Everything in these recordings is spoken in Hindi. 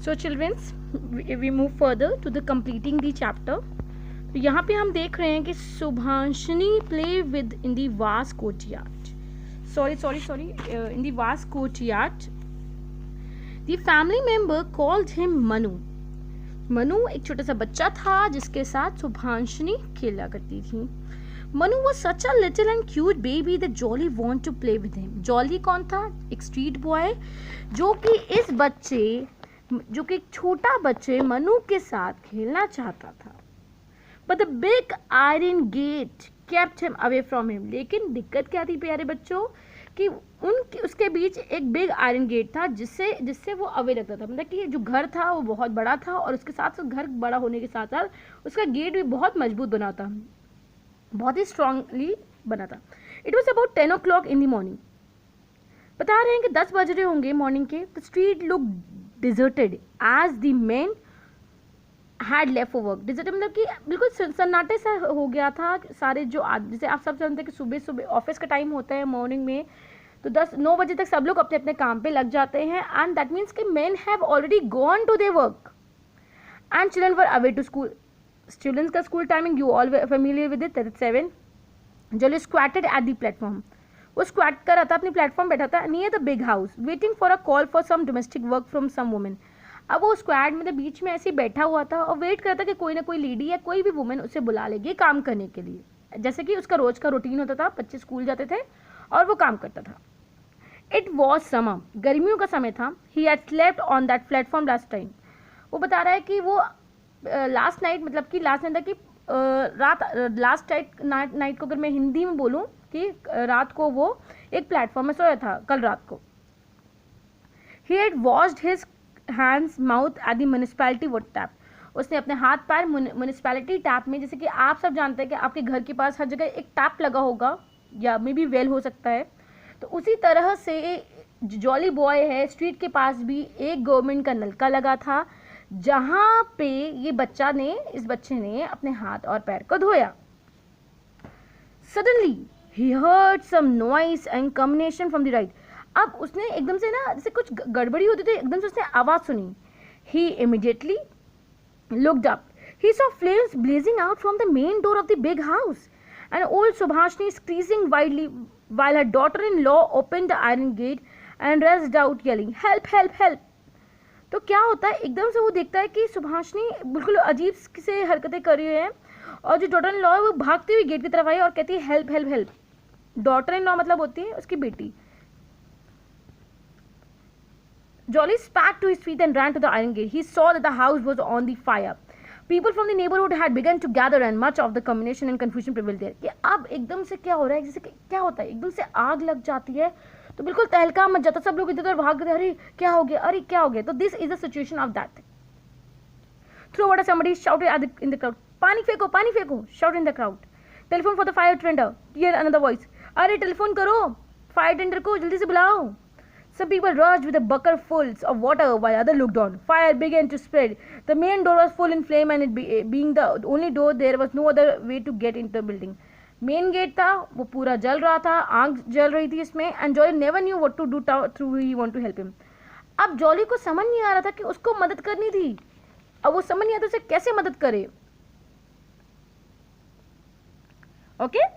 So childrens, we move further to the completing the chapter. तो यहाँ पे हम देख रहे हैं कि Subhashini play with in the vast courtyard. In the vast courtyard. The family member called him Manu. Manu एक छोटा सा बच्चा था जिसके साथ सुभाषिनी खेला करती थी. Manu was such a little and cute baby that Jolly wanted to play with him. Jolly कौन था? एक स्ट्रीट बॉय जो कि एक छोटा बच्चे मनु के साथ खेलना चाहता था. But the big iron gate kept him away from him. लेकिन दिक्कत क्या थी प्यारे बच्चों कि उसके बीच एक बिग आयरन गेट था जिससे वो अवे रखता था. मतलब कि जो घर था वो बहुत बड़ा था और उसके साथ साथ घर बड़ा होने के साथ साथ उसका गेट भी बहुत मजबूत बना था, बहुत ही स्ट्रांगली बना था. It was about 10 o'clock in the morning. बता रहे हैं कि 10 बज रहे होंगे मॉर्निंग के. The street look deserted as the men had left for work. Deserted मतलब कि बिल्कुल सन्नाटे सा हो गया था. सारे जो जैसे आप सब जानते हैं कि सुबह सुबह ऑफिस का टाइम होता है मॉर्निंग में, तो 9 बजे तक सब लोग अपने अपने काम पे लग जाते हैं. एंड दैट मीन्स कि men have already gone to their work and children were away to school. Students का school timing you all familiar with it. 7 Jolly squatted at the platform. वो स्क्वाट कर रहा था, अपनी प्लेटफॉर्म बैठा था near the big house waiting for a call for some domestic work from some women. अब वो स्क्वाड मतलब बीच में ऐसे ही बैठा हुआ था और वेट करता कि कोई ना कोई लेडी या कोई भी वुमेन उसे बुला लेगी काम करने के लिए. जैसे कि उसका रोज का रूटीन होता था, बच्चे स्कूल जाते थे और वो काम करता था. इट वॉज समर, गर्मियों का समय था. He had slept on that platform last time. वो बता रहा है कि वो लास्ट नाइट मतलब कि लास्ट नाइट की लास्ट नाइट को अगर मैं हिंदी में बोलूँ कि रात को वो एक प्लेटफॉर्म में सोया था कल रात को. He had washed his hands mouth at the municipality water tap. उसने अपने हाथ पैर म्यूनिसिपैलिटी टैप में, जैसे कि आप सब जानते हैं कि आपके घर के पास हर जगह एक टैप लगा होगा या मे बी वेल हो सकता है, तो उसी तरह से जॉली बॉय है स्ट्रीट के पास भी एक गवर्नमेंट का नलका लगा था जहाँ पे इस बच्चे ने अपने हाथ और पैर को धोया. Suddenly he heard some noise and combination from the right. अब उसने एकदम से ना जैसे कुछ गड़बड़ी होती थी, एकदम से उसने आवाज सुनी. He immediately looked up. He saw flames blazing out from the main door of the big house and old Subhashini screeching wildly while her daughter-in-law opened the iron gate and rushed out yelling help help help. तो क्या होता है, एकदम से वो देखता है कि सुभाषिनी बिल्कुल अजीब से हरकतें कर रही है और जो डॉटर इन लॉ है वो भागती हुई गेट की तरफ आई और कहती है help help help. Daughter in law मतलब होती है उसकी बेटी. Jolly spat to his feet and ran to the iron gate. He saw that the house was on the fire. People from the neighborhood had begun to gather and much of the combination and confusion prevailed there. कि अब एकदम से क्या हो रहा है, जैसे क्या होता है एकदम से आग लग जाती है तो बिल्कुल तहलका मच जाता, सब लोग इधर उधर भाग गए, अरे क्या हो गया. तो this is the situation of that. Through water somebody shouted in the crowd. पानी फेंको shout in the crowd. Telephone for the fire tender. Hear another voice. अरे टेलीफोन करो फायर टेंडर को, जल्दी से बुलाओ. Some people rushed with the bucketfuls of water while others looked on. Fire began to spread. The main door was full in flame and it being the only door, there was no other way to get into the building. Main gate था वो पूरा जल रहा था, आग जल रही थी इसमें. And Jolly never knew what to do through he want to help him. अब जॉली को समझ नहीं आ रहा था कि उसको मदद करनी थी. अब वो समझ नहीं आता उसे कैसे मदद करे. Okay,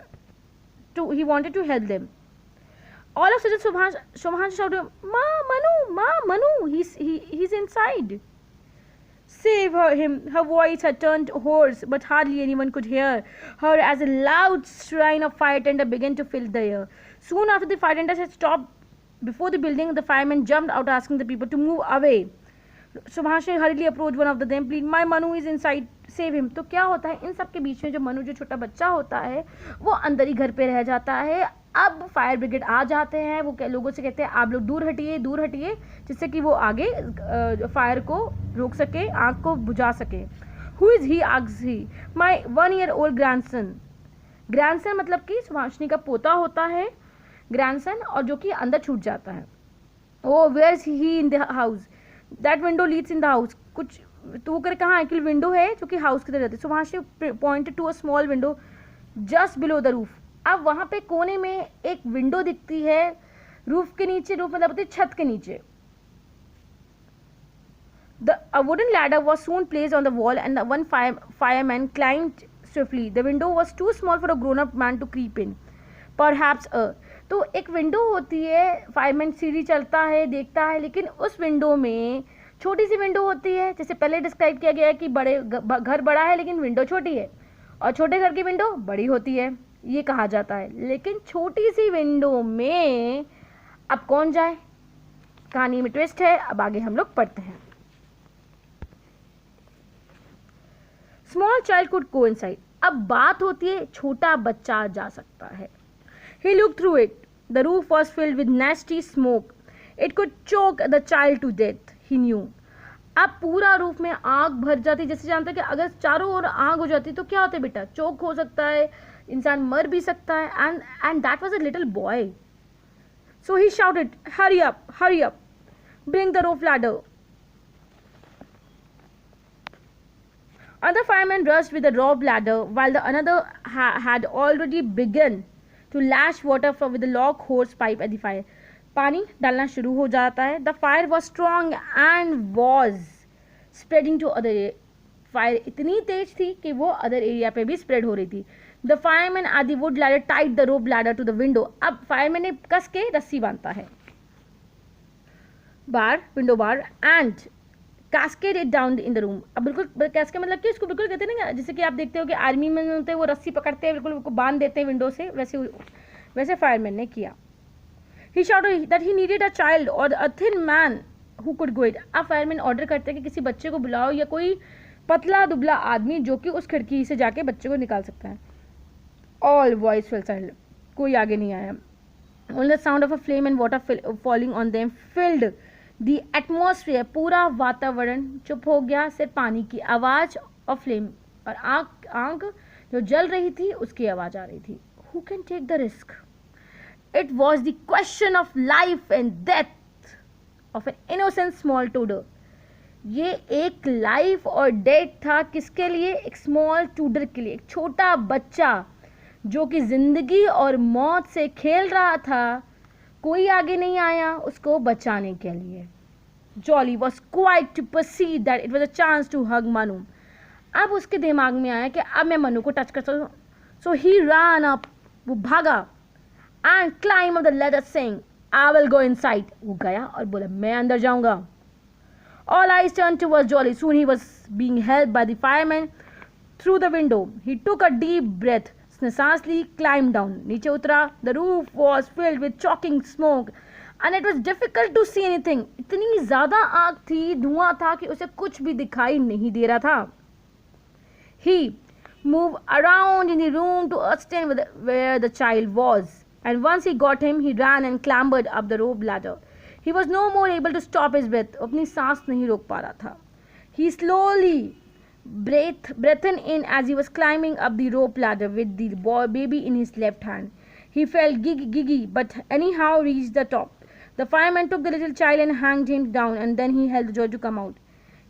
to he wanted to help them. All of a sudden, Subhash shouted, Ma, Manu, he's inside. Save him. Her voice had turned hoarse, but hardly anyone could hear her as a loud shrine of fire tender began to fill the air. Soon after the fire tenders had stopped before the building, the firemen jumped out asking the people to move away. Subhash hurriedly approached one of them, plead, my Manu is inside, save him. तो क्या होता है इन सब के बीच में जो मनु जो छोटा बच्चा होता है वो अंदर ही घर पे रह जाता है. अब फायर ब्रिगेड आ जाते हैं, वो लोगों से कहते हैं आप लोग दूर हटिए जिससे कि वो आगे फायर को रोक सके, आग को बुझा सके. Who is he, asks he. My 1 year old grandson. Grandson मतलब कि सुभाषिनी का पोता होता है ग्रैंडसन, और जो कि अंदर छूट जाता है. Oh where is he in the house. That window leads in the house. कुछ तो वो कर कहाँ एक्चुअली विंडो है जो कि हाउस की तरफ जाती है. Subhashini pointed to a small window just below the roof. अब वहाँ पे कोने में एक विंडो दिखती है रूफ के नीचे. रूफ मतलब होती है छत के नीचे. A wooden ladder was soon placed on the wall, and the one fireman climbed swiftly. The window was too small for a grown-up man to creep in. Perhaps तो एक विंडो होती है, फायरमैन सीढ़ी चलता है, देखता है, लेकिन उस विंडो में छोटी सी विंडो होती है, जैसे पहले डिस्क्राइब किया गया है कि बड़े घर बड़ा है लेकिन विंडो छोटी है, और छोटे घर की विंडो बड़ी होती है, ये कहा जाता है। लेकिन छोटी सी विंडो में अब कौन जाए, कहानी में ट्विस्ट है। अब आगे हम लोग पढ़ते हैं। Small child could go inside. अब बात होती है छोटा बच्चा जा सकता है। He looked through it. The roof was filled with nasty smoke. It could choke the child to death, he knew. अब पूरा रूफ में आग भर जाती, जैसे जानते हैं कि अगर चारों ओर आग हो जाती तो क्या होता है बेटा, चोक हो सकता है, इंसान मर भी सकता है। and that was a little boy. So he shouted, hurry up, bring the rope ladder. Another fireman rushed with the rope ladder while the another had already begun to lash water from with the long hose pipe at the fire. पानी डालना शुरू हो जाता है। The fire was strong and was spreading to other area. Fire इतनी तेज थी कि वो अदर एरिया पे भी स्प्रेड हो रही थी। The fireman at the wood ladder tied the rope ladder to the window. अब फायरमैन ने कस के रस्सी बांधता है bar, window bar, and cascade it down in the room. अब बिल्कुल कैस्केड मतलब कि इसको बिल्कुल कहते हैं ना, जैसे कि आप देखते हो कि आर्मी में होते हैं वो रस्सी पकड़ते हैं, बिल्कुल उसको बांध देते हैं विंडो से, वैसे फायरमैन ने किया। ही shouted that he needed a child or a thin man who could go it. अब फायरमैन ऑर्डर करते हैं कि किसी बच्चे को बुलाओ या कोई पतला दुबला आदमी जो कि उस खिड़की से जाके बच्चे को निकाल सकता है। All voice fell silent. कोई आगे नहीं आया। Only the sound of a flame and water falling on them filled the atmosphere. पूरा वातावरण चुप हो गया, सिर्फ पानी की आवाज़ और फ्लेम और आग जो जल रही थी उसकी आवाज़ आ रही थी। Who can take the risk? It was the question of life and death of an innocent small tudor. ये एक लाइफ और डेथ था, किसके लिए? एक स्मॉल टूडर के लिए, एक छोटा बच्चा जो कि जिंदगी और मौत से खेल रहा था। कोई आगे नहीं आया उसको बचाने के लिए। Jolly was quite to perceive that it was a chance to hug Manu. अब उसके दिमाग में आया कि अब मैं मनु को टच कर सकता हूँ। सो ही रन अप, वो भागा, and climb of the leather saying I will go inside. वो गया और बोला मैं अंदर जाऊंगा। All eyes turned towards Jolly. Soon he was being held by the fireman through the window. He took a deep breath. उसने सांस ली, climbed down. नीचे उतरा. The roof was filled with choking smoke, and it was difficult to see anything. इतनी ज़्यादा आग थी, धुआं था कि उसे कुछ भी दिखाई नहीं दे रहा था. He moved around in the room to ascertain where the child was, and once he got him, he ran and clambered up the rope ladder. He was no more able to stop his breath. अपनी सांस नहीं रोक पा रहा था. He slowly breathed in as he was climbing up the rope ladder with the baby in his left hand. He felt giddy, but anyhow reached the top. The fireman took the little child and hanged him down, and then he held the joy to come out.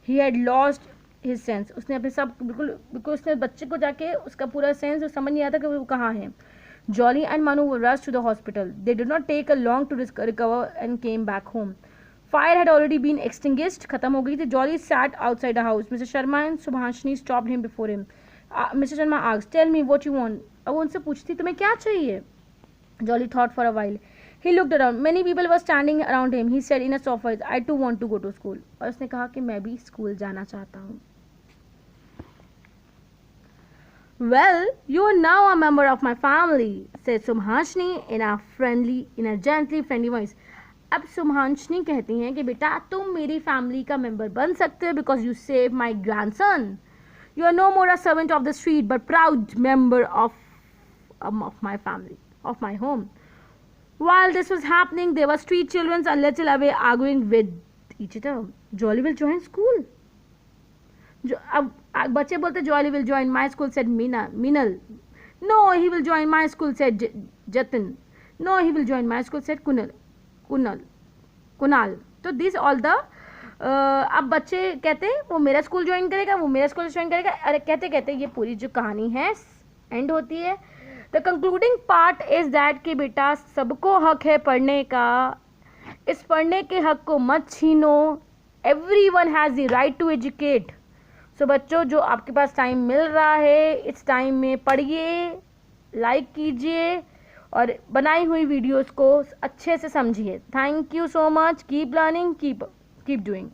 He had lost his sense. उसने अपने सब बिल्कुल उसने बच्चे को जाके उसका पूरा सेंस समझ नहीं आता कि वो कहाँ है. Jolly and Manu were rushed to the hospital. They did not take a long to recover and came back home. Fire had already been extinguished. खत्म हो गई थी. Jolly sat outside the house. Mr. Sharma and Subhashini stopped him before him. Mr. Sharma asked, "Tell me what you want." अब उनसे पूछती तुम्हें क्या चाहिए? Jolly thought for a while. He looked around. Many people were standing around him. He said in a soft voice, "I too want to go to school." और उसने कहा कि मैं भी स्कूल जाना चाहता हूँ. Well, you are now a member of my family, said Subhashini in a gently friendly voice. अब सुभाषनी कहती हैं कि बेटा तुम मेरी फैमिली का मेंबर बन सकते हो because you saved my grandson. You are no more a servant of the street but proud member of my family, of my home. While this was happening, there were street children a little away arguing with each other. Jolly will join school. अब बच्चे बोलते Jolly will join my school, said Minal. No, he will join my school, said Jatin. No, he will join my school, said Kunal. तो दिस ऑल द अब बच्चे कहते हैं वो मेरा स्कूल ज्वाइन करेगा, वो मेरा स्कूल ज्वाइन करेगा. अरे कहते कहते ये पूरी जो कहानी है एंड होती है. The concluding part is that कि बेटा सबको हक है पढ़ने का. इस पढ़ने के हक को मत छीनो. everyone has the right to educate. सो बच्चों, जो आपके पास टाइम मिल रहा है इस टाइम में पढ़िए, लाइक कीजिए और बनाई हुई वीडियोस को अच्छे से समझिए. Thank you so much. Keep learning, keep doing.